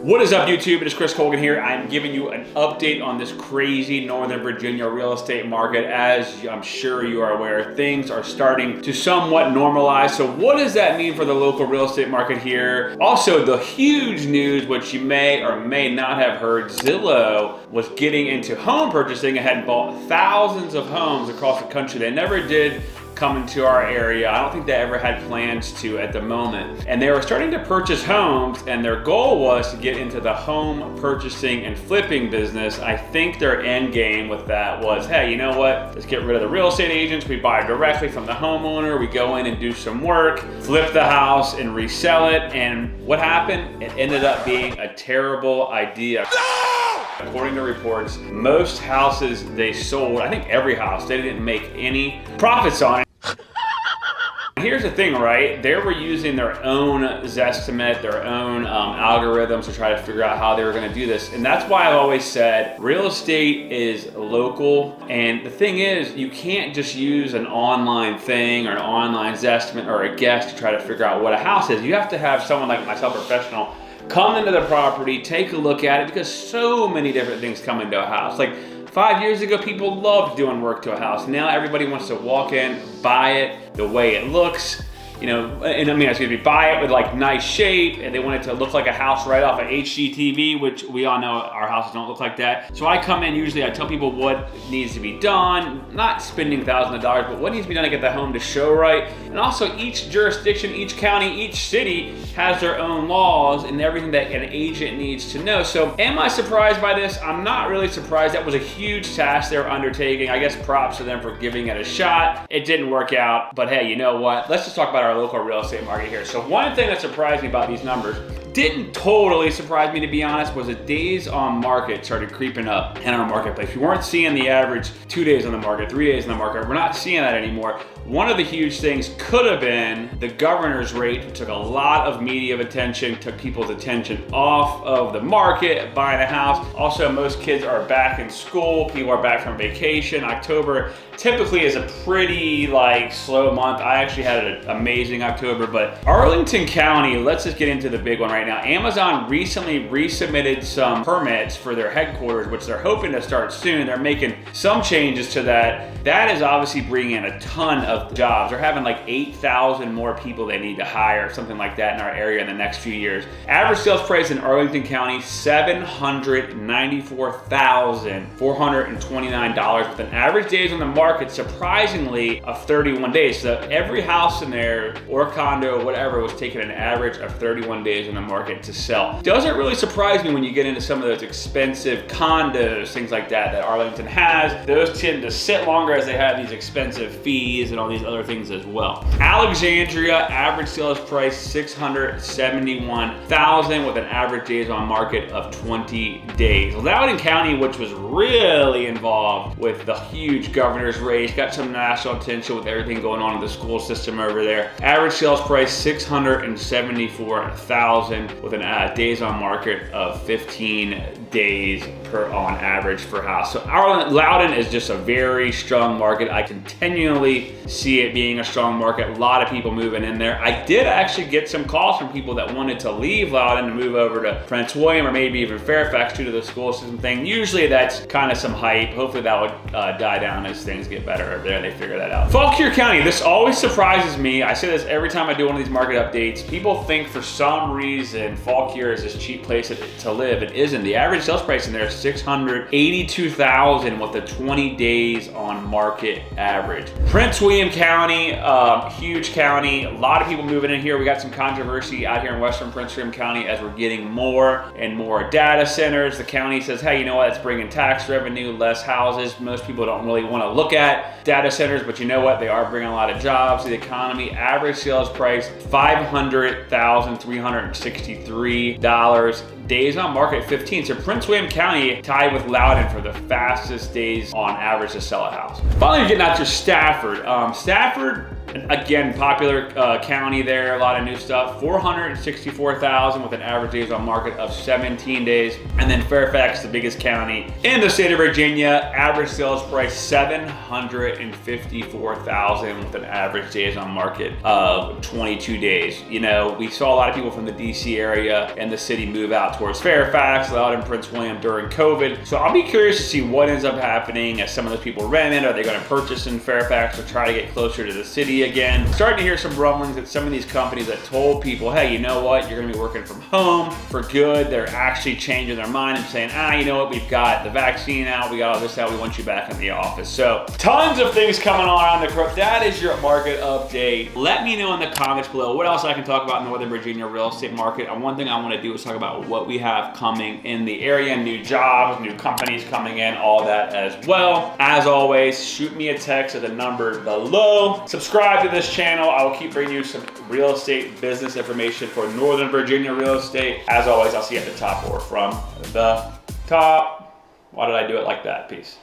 What is up, YouTube? It is Chris Colgan here. I'm giving you an update on this crazy Northern Virginia real estate market. As I'm sure you are aware, things are starting to somewhat normalize. So what does that mean for the local real estate market here? Also, the huge news, which you may or may not have heard, Zillow was getting into home purchasing and had bought thousands of homes across the country. They never did come into our area. I don't think they ever had plans to at the moment. And they were starting to purchase homes, and their goal was to get into the home purchasing and flipping business. I think their end game with that was, hey, you know what? Let's get rid of the real estate agents. We buy directly from the homeowner. We go in and do some work, flip the house and resell it. And what happened? It ended up being a terrible idea. No! According to reports, most houses they sold, I think every house, they didn't make any profits on it. Here's the thing, right? They were using their own Zestimate, their own algorithms to try to figure out how they were going to do this. And that's why I've always said real estate is local. And the thing is, you can't just use an online thing or an online Zestimate or a guess to try to figure out what a house is. You have to have someone like myself, professional, come into the property, take a look at it, because so many different things come into a house. Like 5 years ago, people loved doing work to a house. Now everybody wants to walk in, buy it the way it looks, you know, and I mean, excuse me, buy it with like nice shape, and they want it to look like a house right off of HGTV, which we all know our houses don't look like that. So I come in, usually I tell people what needs to be done, not spending thousands of dollars, but what needs to be done to get the home to show right. And also each jurisdiction, each county, each city has their own laws and everything that an agent needs to know. So am I surprised by this? I'm not really surprised. That was a huge task they were undertaking. I guess props to them for giving it a shot. It didn't work out, but hey, you know what? Let's just talk about our local real estate market here. So one thing that surprised me about these numbers, didn't totally surprise me to be honest, was the days on market started creeping up in our marketplace. We weren't seeing the average 2 days on the market, 3 days on the market. We're not seeing that anymore. One of the huge things could have been the governor's rate, which took a lot of media attention, took people's attention off of the market, buying a house. Also, most kids are back in school. People are back from vacation. October typically is a pretty slow month. I actually had an amazing October, but Arlington County, let's just get into the big one right now. Amazon recently resubmitted some permits for their headquarters, which they're hoping to start soon. They're making some changes to that. That is obviously bringing in a ton of jobs. They're having like 8,000 more people they need to hire, something like that in our area in the next few years. Average sales price in Arlington County, $794,429 with an average days on the market, surprisingly, of 31 days. So every house in there, or condo, whatever, was taking an average of 31 days on the market to sell. Doesn't really surprise me when you get into some of those expensive condos, things like that, that Arlington has. Those tend to sit longer as they have these expensive fees and all these other things as well. Alexandria, average sales price $671,000 with an average days on market of 20 days. Loudoun County, which was really involved with the huge governor's race, got some national attention with everything going on in the school system over there. Average sales price $674,000 with an days on market of 15 days on average per house. So Loudoun is just a very strong market. I continually see it being a strong market. A lot of people moving in there. I did actually get some calls from people that wanted to leave Loudoun to move over to Prince William or maybe even Fairfax due to the school system thing. Usually that's kind of some hype. Hopefully that would die down as things get better over there. They figure that out. Fauquier County, this always surprises me. I say this every time I do one of these market updates. People think for some reason Fauquier is this cheap place to live. It isn't. The average sales price in there is $682,000 with a 20 days on market average. Prince William County, huge county, a lot of people moving in here. We got some controversy out here in Western Prince William County as we're getting more and more data centers. The county says, hey, you know what, it's bringing tax revenue, less houses. Most people don't really want to look at data centers, but you know what, they are bringing a lot of jobs to the economy. Average sales price, $500,363. Days on market 15. So Prince William County tied with Loudoun for the fastest days on average to sell a house. Finally, getting out to Stafford. Stafford And again, popular county there, a lot of new stuff. 464,000 with an average days on market of 17 days. And then Fairfax, the biggest county in the state of Virginia, average sales price 754,000 with an average days on market of 22 days. You know, we saw a lot of people from the DC area and the city move out towards Fairfax, Loudoun, Prince William during COVID. So I'll be curious to see what ends up happening as some of those people rent it. Are they going to purchase in Fairfax or try to get closer to the city again? Starting to hear some rumblings that some of these companies that told people, hey, you know what, you're going to be working from home for good, they're actually changing their mind and saying, you know what, we've got the vaccine out, we got all this out, we want you back in the office. So tons of things coming on around the corner. That is your market update. Let me know in the comments below what else I can talk about in Northern Virginia real estate market. And one thing I want to do is talk about what we have coming in the area, new jobs, new companies coming in, all that as well. As always, shoot me a text at the number below. Subscribe to this channel. I will keep bringing you some real estate business information for Northern Virginia real estate. As always, I'll see you at the top or from the top. Why did I do it like that? Peace.